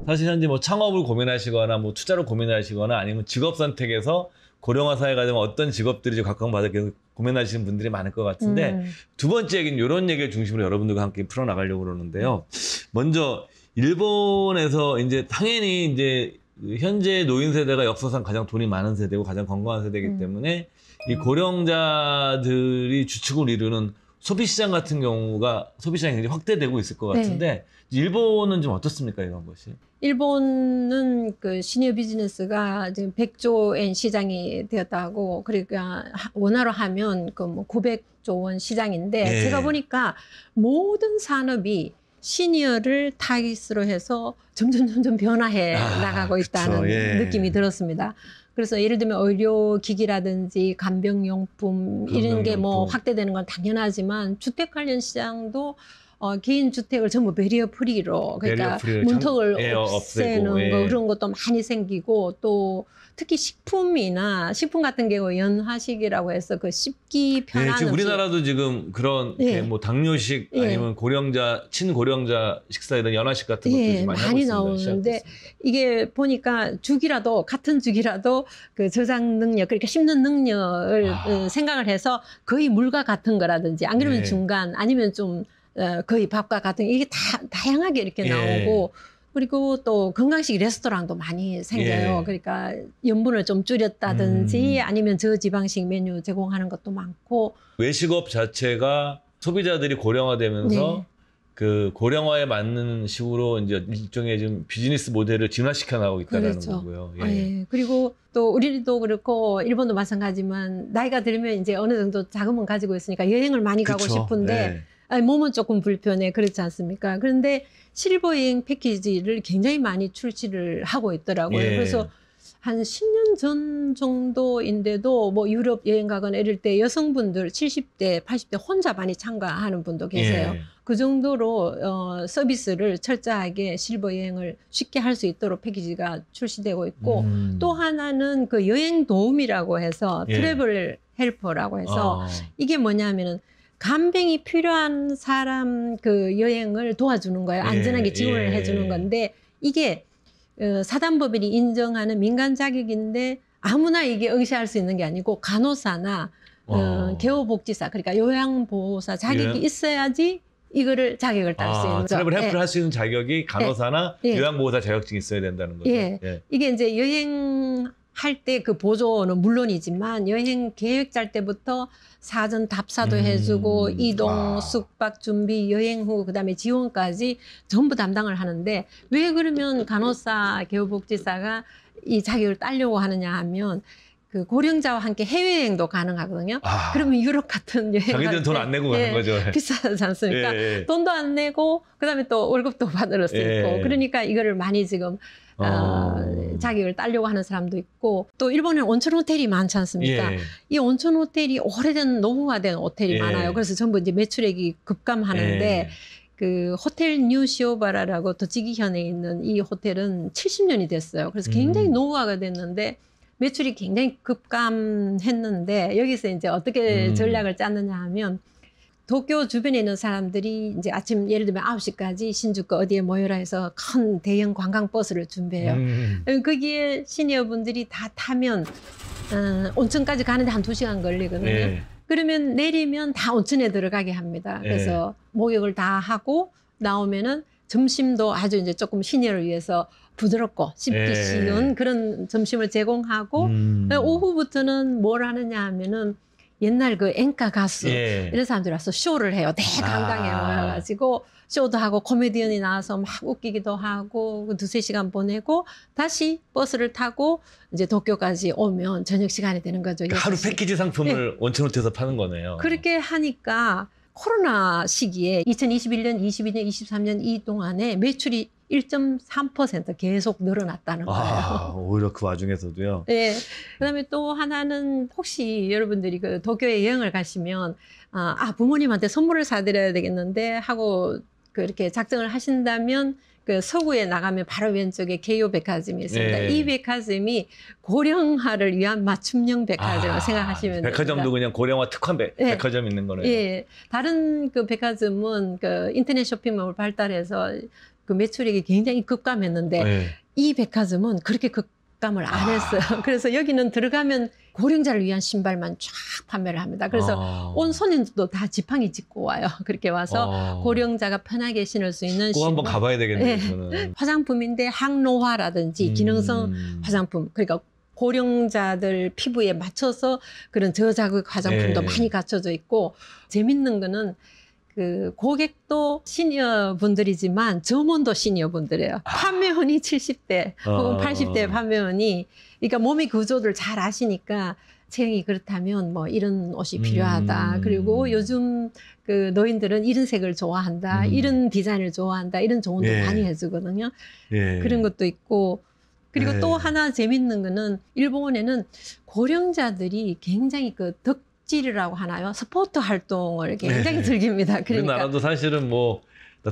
사실 현재 뭐 창업을 고민하시거나 뭐 투자를 고민하시거나 아니면 직업 선택에서 고령화 사회가 되면 어떤 직업들이 각광받을까 고민하시는 분들이 많을 것 같은데 두 번째 얘기는 이런 얘기를 중심으로 여러분들과 함께 풀어나가려고 그러는데요. 먼저 일본에서 이제 당연히 이제 현재 노인 세대가 역사상 가장 돈이 많은 세대고 가장 건강한 세대이기 때문에 이 고령자들이 주축을 이루는 소비시장 같은 경우가 소비시장이 굉장히 확대되고 있을 것 같은데 네. 일본은 좀 어떻습니까 이런 것이? 일본은 그 시니어 비즈니스가 지금 100조엔 시장이 되었다고 그러니까 원화로 하면 그 뭐 900조 원 시장인데 네. 제가 보니까 모든 산업이 시니어를 타깃으로 해서 점점 변화해 나가고 있다는 예. 느낌이 들었습니다. 그래서 예를 들면 의료기기라든지 간병용품 이런 게 뭐 확대되는 건 당연하지만 주택 관련 시장도 개인 주택을 전부 베리어 프리로 그러니까 문턱을 없애는 거 그런 것도 많이 생기고 또 특히 식품이나 식품 같은 경우 연화식이라고 해서 그 씹기 편한 지금 우리나라도 지금 그런 뭐 당뇨식 아니면 고령자 친고령자 식사이든 연화식 같은 것들이 많이 나오는데 이게 보니까 죽이라도 같은 죽이라도 그 저장 능력 그러니까 씹는 능력을 생각을 해서 거의 물과 같은 거라든지 안 그러면 중간 아니면 좀 거의 밥과 같은 이게 다양하게 이렇게 나오고 그리고 또 건강식 레스토랑도 많이 생겨요. 그러니까 염분을 좀 줄였다든지 아니면 저지방식 메뉴 제공하는 것도 많고 외식업 자체가 소비자들이 고령화되면서 그 고령화에 맞는 식으로 이제 일종의 좀 비즈니스 모델을 진화시켜 나가고 있다는 거고요. 그리고 또 우리도 그렇고 일본도 마찬가지지만 나이가 들면 이제 어느 정도 자금은 가지고 있으니까 여행을 많이 가고 싶은데 몸은 조금 불편해 그렇지 않습니까? 그런데 실버 여행 패키지를 굉장히 많이 출시를 하고 있더라고요. 그래서 한 10년 전 정도인데도 뭐 유럽 여행 가거나 이럴 때 여성분들 70대, 80대 혼자 많이 참가하는 분도 계세요. 그 정도로 서비스를 철저하게 실버 여행을 쉽게 할 수 있도록 패키지가 출시되고 있고 또 하나는 그 여행 도움이라고 해서 트래블 헬퍼라고 해서 이게 뭐냐면은 간병이 필요한 사람 그 여행을 도와주는 거예요. 안전하게 지원을 해주는 건데 이게 사단법인이 인정하는 민간 자격인데 아무나 이게 응시할 수 있는 게 아니고 간호사나 개호복지사 그러니까 요양보호사 자격이 있어야지 이거를 자격을 딸 수 있는 거죠. 트래블 헬프를 할 수 있는 자격이 간호사나 요양보호사 자격증이 있어야 된다는 거죠. 이게 이제 여행할 때 그 보조는 물론이지만 여행 계획 짤 때부터 사전 답사도 해주고 이동, 숙박 준비, 여행 후 그다음에 지원까지 전부 담당을 하는데 왜 그러면 간호사, 개호복지사가 이 자격을 따려고 하느냐 하면 그 고령자와 함께 해외여행도 가능하거든요. 그러면 유럽 같은 여행 자기들은 돈 안 내고 가는 거죠. 비싸지 않습니까? 돈도 안 내고 그다음에 또 월급도 받을 수 있고 그러니까 이거를 많이 지금 자격을 따려고 하는 사람도 있고 또 일본에는 온천 호텔이 많지 않습니까? 이 온천 호텔이 오래된 노후화된 호텔이 많아요. 그래서 전부 이제 매출액이 급감하는데 그 호텔 뉴 시오바라라고 도치기현에 있는 이 호텔은 70년이 됐어요. 그래서 굉장히 노후화가 됐는데 매출이 굉장히 급감했는데 여기서 이제 어떻게 전략을 짰느냐 하면 도쿄 주변에 있는 사람들이 이제 아침 예를 들면 9시까지 신주쿠 어디에 모여라 해서 큰 대형 관광버스를 준비해요. 거기에 시니어분들이 다 타면 온천까지 가는데 한 2시간 걸리거든요. 그러면 내리면 다 온천에 들어가게 합니다. 그래서 목욕을 다 하고 나오면은 점심도 아주 이제 조금 시니어를 위해서 부드럽고 씹기 쉬운 그런 점심을 제공하고 오후부터는 뭘 하느냐 하면은 옛날 그演歌 가수 이런 사람들이 와서 쇼를 해요. 대강당에 모여가지고 쇼도 하고 코미디언이 나와서 막 웃기기도 하고 2~3시간 보내고 다시 버스를 타고 이제 도쿄까지 오면 저녁 시간이 되는 거죠. 그러니까 하루 패키지 상품을 온천 호텔에서 파는 거네요. 그렇게 하니까 코로나 시기에 2021년, 22년, 23년 이 동안에 매출이 1.3% 계속 늘어났다는 거예요. 오히려 그 와중에서도요? 그다음에 또 하나는 혹시 여러분들이 그 도쿄에 여행을 가시면 부모님한테 선물을 사드려야 되겠는데 하고 그렇게 작정을 하신다면 그 서구에 나가면 바로 왼쪽에 개요 백화점이 있습니다. 네. 이 백화점이 고령화를 위한 맞춤형 백화점이라고 생각하시면 됩니다. 백화점도 그냥 고령화 특화 백화점 있는 거네요. 예, 다른 그 백화점은 그 인터넷 쇼핑몰 발달해서 그 매출액이 굉장히 급감했는데 네. 이 백화점은 그렇게 급감을 안 했어요. 그래서 여기는 들어가면 고령자를 위한 신발만 쫙 판매를 합니다. 그래서 온 손님들도 다 지팡이 짚고 와요. 그렇게 와서 고령자가 편하게 신을 수 있는 꼭 한번 가봐야 되겠네요. 예. 저는. 화장품인데 항노화라든지 기능성 화장품, 그러니까 고령자들 피부에 맞춰서 그런 저자극 화장품도 네. 많이 갖춰져 있고, 재밌는 거는 그 고객도 시니어 분들이지만 점원도 시니어 분들이에요. 판매원이 70대 혹은 80대 판매원이, 그러니까 몸의 구조를 잘 아시니까 체형이 그렇다면 뭐 이런 옷이 필요하다. 그리고 요즘 그 노인들은 이런 색을 좋아한다. 이런 디자인을 좋아한다. 이런 조언도 예. 많이 해주거든요. 예. 그런 것도 있고, 그리고 네. 또 하나 재밌는 거는 일본에는 고령자들이 굉장히 그 덕질이라고 하나요? 스포츠 활동을 굉장히 네. 즐깁니다. 그러니까 우리나라도 사실은 뭐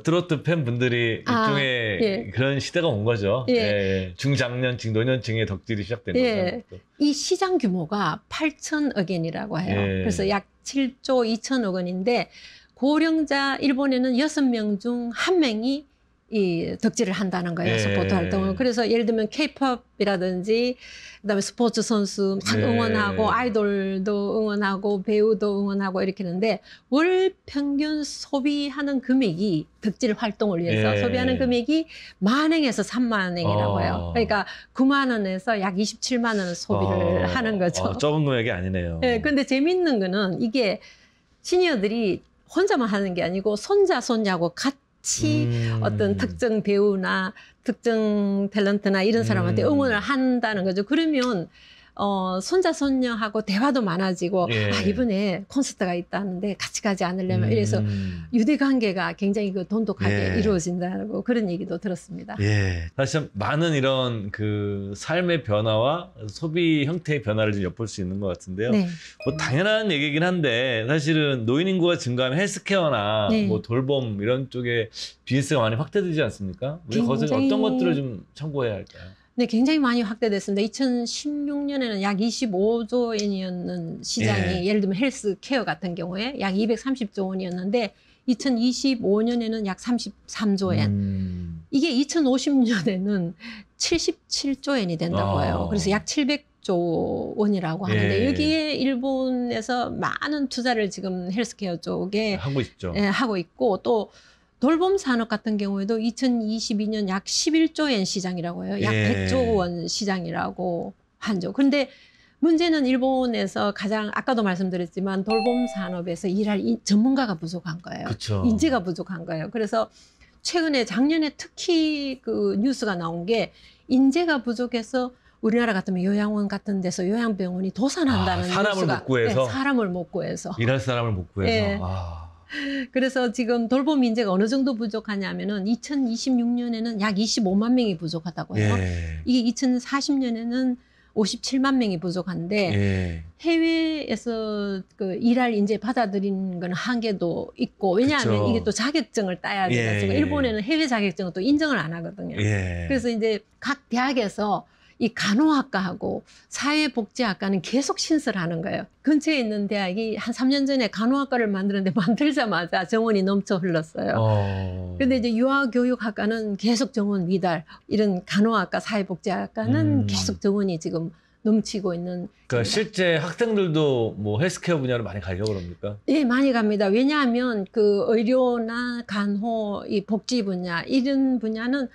트로트 팬분들이 일종의 예. 그런 시대가 온 거죠. 예. 예. 중장년층, 노년층의 덕질이 시작된 예. 거죠. 이 시장 규모가 8천억 엔이라고 해요. 예. 그래서 약 7조 2천억 원인데, 고령자 일본에는 6명 중 1명이 이 덕질을 한다는 거예요. 예. 스포츠 활동을. 그래서 예를 들면 K-팝이라든지 그다음에 스포츠 선수 막 예. 응원하고, 아이돌도 응원하고, 배우도 응원하고 이렇게 하는데, 월 평균 소비하는 금액이, 덕질 활동을 위해서 예. 소비하는 금액이 10,000엔에서 30,000엔이라고 해요. 그러니까 9만 원에서 약 27만 원 소비를 하는 거죠. 적은 금액이 아니네요. 예, 근데 재밌는 거는 이게 시니어들이 혼자만 하는 게 아니고 손자, 손녀하고 같이 어떤 특정 배우나 특정 탤런트나 이런 사람한테 응원을 한다는 거죠. 그러면 손자, 손녀하고 대화도 많아지고, 예. 아, 이번에 콘서트가 있다는데 같이 가지 않으려면 이래서 유대 관계가 굉장히 그 돈독하게 예. 이루어진다고 그런 얘기도 들었습니다. 예. 사실 참 많은 이런 그 삶의 변화와 소비 형태의 변화를 좀 엿볼 수 있는 것 같은데요. 네. 뭐 당연한 얘기긴 한데, 사실은 노인 인구가 증가하면 헬스케어나 네. 뭐 돌봄 이런 쪽에 비즈니스가 많이 확대되지 않습니까? 우리 거기서 굉장히- 어떤 것들을 좀 참고해야 할까요? 네, 굉장히 많이 확대됐습니다. 2016년에는 약 25조 엔이었는 시장이, 예. 예를 들면 헬스케어 같은 경우에 약 230조 원이었는데 2025년에는 약 33조 엔. 이게 2050년에는 77조 엔이 된다고 해요. 그래서 약 700조 원이라고 하는데, 예. 여기에 일본에서 많은 투자를 지금 헬스케어 쪽에 하고 있죠. 예, 하고 있고, 또 돌봄 산업 같은 경우에도 2022년 약 11조 엔 시장이라고 해요. 약 예. 100조 원 시장이라고 하죠. 그런데 문제는 일본에서 가장, 아까도 말씀드렸지만 돌봄 산업에서 일할 전문가가 부족한 거예요. 그쵸. 인재가 부족한 거예요. 그래서 최근에 작년에 특히 그 뉴스가 나온 게, 인재가 부족해서 우리나라 같으면 요양원 같은 데서 요양병원이 도산한다는 사람을 뉴스가, 못 구해서? 네, 사람을 못 구해서. 일할 사람을 못 구해서. 예. 그래서 지금 돌봄 인재가 어느 정도 부족하냐면은 2026년에는 약 25만 명이 부족하다고 해요. 예. 이게 2040년에는 57만 명이 부족한데, 예. 해외에서 그 일할 인재 받아들이는 건 한계도 있고, 왜냐하면 그쵸. 이게 또 자격증을 따야 돼서, 예. 일본에는 해외 자격증은 또 인정을 안 하거든요. 예. 그래서 이제 각 대학에서 이 간호학과하고 사회복지학과는 계속 신설하는 거예요. 근처에 있는 대학이 한 3년 전에 간호학과를 만드는데 만들자마자 정원이 넘쳐 흘렀어요. 근데 이제 유아교육학과는 계속 정원 미달, 이런 간호학과, 사회복지학과는 계속 정원이 지금 넘치고 있는. 그러니까 실제 학생들도 뭐 헬스케어 분야로 많이 가려고 그럽니까? 예, 많이 갑니다. 왜냐하면 그 의료나 간호, 이 복지 분야, 이런 분야는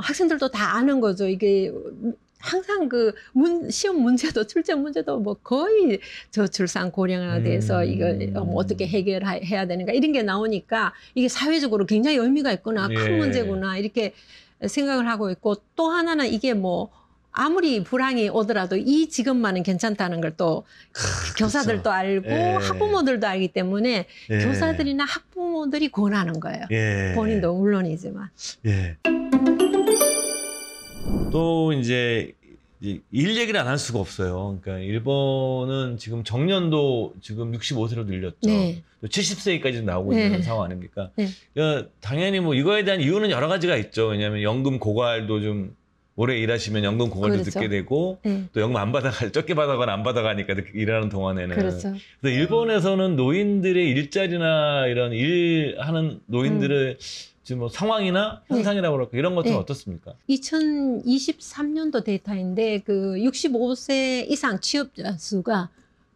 학생들도 다 아는 거죠. 이게 항상 그 시험 문제도, 출제 문제도 뭐 거의 저출산 고령화에 대해서 이거 뭐 어떻게 해결해야 되는가 이런 게 나오니까, 이게 사회적으로 굉장히 의미가 있구나, 예. 큰 문제구나 이렇게 생각을 하고 있고, 또 하나는 이게 뭐 아무리 불황이 오더라도 이 직업만은 괜찮다는 걸 또 교사들도 알고 예. 학부모들도 알기 때문에 예. 교사들이나 학부모들이 권하는 거예요. 예. 본인도 물론이지만. 예. 또 이제 이제 일 얘기를 안 할 수가 없어요. 그러니까 일본은 지금 정년도 지금 65세로 늘렸죠. 네. 또 70세까지 나오고 네. 있는 상황 아닙니까? 네. 그러니까 당연히 뭐 이거에 대한 이유는 여러 가지가 있죠. 왜냐하면 연금 고갈도 좀 오래 일하시면 연금 고갈도 그렇죠. 듣게 되고 네. 또 연금 안 받아가 적게 받아가나 안 받아가니까 일하는 동안에는. 그렇죠. 그래서 일본에서는 노인들의 일자리나 이런 일하는 노인들의 지금 뭐 상황이나 현상이라고 그럴까 이런 것들은 네. 어떻습니까? 2023년도 데이터인데 그 65세 이상 취업자 수가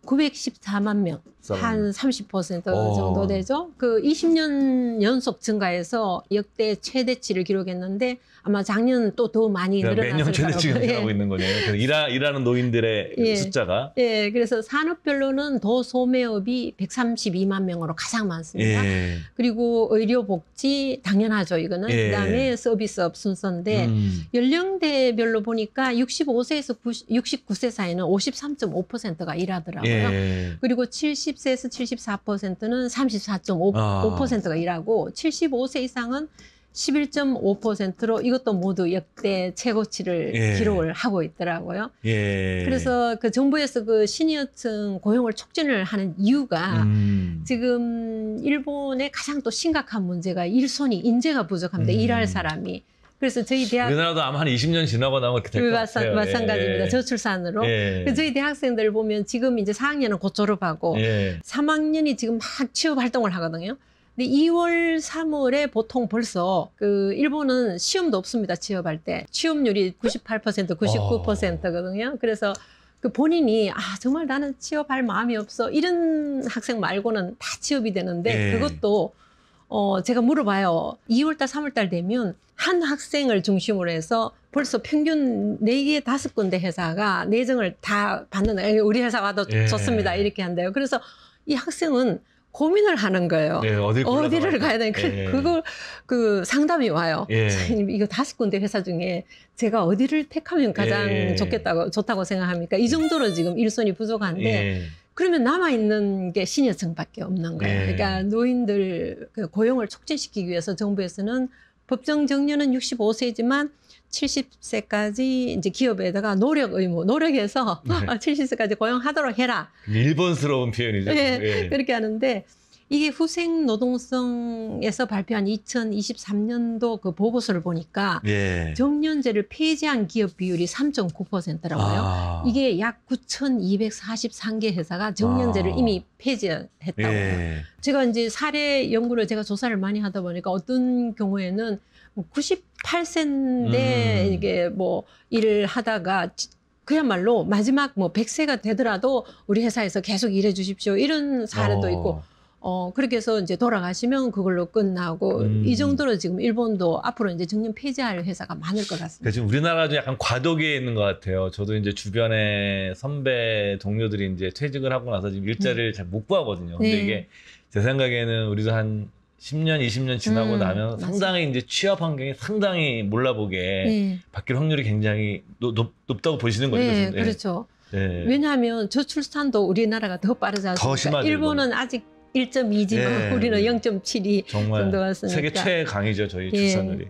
914만 명, 한 30% 정도 되죠. 그 20년 연속 증가해서 역대 최대치를 기록했는데 아마 작년 또 더 많이 그러니까 늘어났을 매년 최대치가 거라고. 늘어나고 있는 거네요. 그래서 일하는 노인들의 예. 숫자가. 예, 그래서 산업별로는 도소매업이 132만 명으로 가장 많습니다. 예. 그리고 의료복지 당연하죠, 이거는. 예. 그다음에 서비스업 순서인데 연령대별로 보니까 65세에서 69세 사이는 53.5%가 일하더라고요. 예. 그리고 70세에서 74%는 34.5%가 일하고 75세 이상은 11.5%로 이것도 모두 역대 최고치를 예. 기록을 하고 있더라고요. 예. 그래서 그 정부에서 그 시니어층 고용을 촉진을 하는 이유가 지금 일본의 가장 또 심각한 문제가 일손이 인재가 부족합니다. 일할 사람이. 그래서 저희 대학 우리나라도 아마 한 20년 지나고 나면 그렇게 될 것 같아요. 마찬가지입니다. 예. 저출산으로. 예. 저희 대학생들 보면 지금 이제 4학년은 곧 졸업하고 예. 3학년이 지금 막 취업 활동을 하거든요. 근데 2월, 3월에 보통 벌써 그 일본은 시험도 없습니다. 취업할 때. 취업률이 98%, 99%거든요. 그래서 그 본인이 정말 나는 취업할 마음이 없어. 이런 학생 말고는 다 취업이 되는데 예. 그것도 제가 물어봐요. 2월달, 3월달 되면 한 학생을 중심으로 해서 벌써 평균 4개, 5군데 회사가 내정을 다 받는, 우리 회사 와도 예. 좋습니다. 이렇게 한대요. 그래서 이 학생은 고민을 하는 거예요. 예, 어디를 가야 되는 예. 그걸 그 상담이 와요. 예. 선생님 이거 5군데 회사 중에 제가 어디를 택하면 가장 예. 좋다고 생각합니까? 이 정도로 지금 일손이 부족한데 예. 그러면 남아있는 게 시니어층밖에 없는 거예요. 예. 그러니까 노인들 그 고용을 촉진시키기 위해서 정부에서는 법정 정년은 65세지만 70세까지 이제 기업에다가 노력 의무, 노력해서 네. 70세까지 고용하도록 해라. 일본스러운 표현이죠. 예, 예. 그렇게 하는데 이게 후생 노동성에서 발표한 2023년도 그 보고서를 보니까 예. 정년제를 폐지한 기업 비율이 3.9%라고요. 이게 약 9,243개 회사가 정년제를 이미 폐지했다고요. 예. 제가 이제 사례 연구를 제가 조사를 많이 하다 보니까 어떤 경우에는 98세인데 이게 뭐 일을 하다가 그야말로 마지막 뭐 100세가 되더라도 우리 회사에서 계속 일해 주십시오. 이런 사례도 있고 그렇게 해서 이제 돌아가시면 그걸로 끝나고 이 정도로 지금 일본도 앞으로 이제 정년 폐지할 회사가 많을 것 같습니다. 그러니까 지금 우리나라도 약간 과도기에 있는 것 같아요. 저도 이제 주변에 선배 동료들이 이제 퇴직을 하고 나서 지금 일자리를 잘 못 구하거든요. 근데 네. 이게 제 생각에는 우리도 한 10년, 20년 지나고 나면 상당히 이제 취업 환경이 상당히 몰라보게 바뀔 확률이 굉장히 높다고 보시는 거죠. 네, 네. 그렇죠. 네. 왜냐하면 저출산도 우리나라가 더 빠르지 않습니까? 더 심하죠, 일본은 아직 1.2지만 네. 우리는 0.72 정말 정도 왔으니까. 세계 최강이죠, 저희 예. 출산율이.